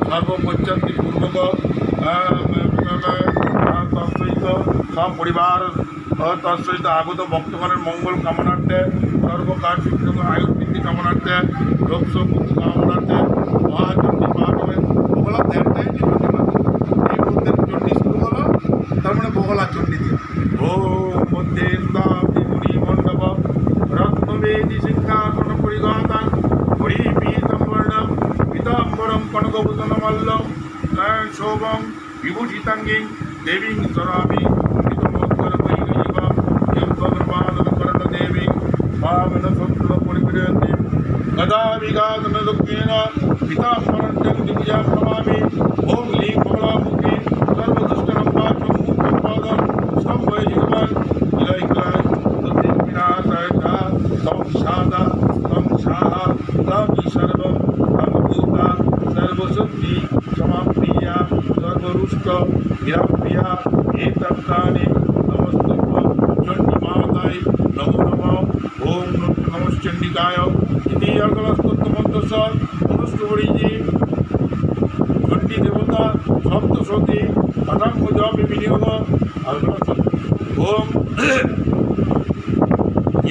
সর্বপশ্চান্তি পূর্বক তৎসহিত সপরিবার তৎসহিত আগত ভক্তগণের মঙ্গল কামনার্থে সর্বকার্য আয়ুর্বৃদ্ধি কামনার্থে রোগস মুক্তি কামনার্থে মহাচণ্ডী মহাদেবের বগলা একটাই যে চণ্ডী মা এই মধ্যে চণ্ডী শুরু হলো, তার মানে বগলা চণ্ডী দিয়ে ও মধ্যে মুনি মণ্ডপ রত্নবেদী সিংহাসন পরিগতাং হরিপীতম্বর্ণম পীতাম্বরম কনকভূষণমল্লম শোভং বিভূষিতাঙ্গিং দেবীং সরামি गदा विघातन दुःखेन पिताम्बरं दिव्यां नमामि ओं लीं कमलामुखी सर्वदुष्टनम्बाचं मुक्तपादं स्तम्भयजिगमन् इलैक्लाय बुद्धिविनाशाय च तं सादा तं साहा तं सर्वं तं भूता सर्वशक्ति समाप्रिया सर्वरुष्ट निरप्रिया एतत्तानि नमस्तुभ्यं चण्डीमाताय नमो नमः ओं नमश्चण्डिकाय इति अगलस्तोत्रमन्त्रस्वर अनुष्ठुवरीजी चण्डी देवता सप्तशती अथाङ्गजापि विनियोग ओं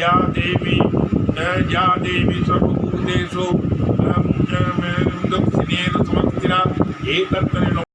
या देवी सर्वभूतेषु दक्षिणेन समस्थिरा एतत्तने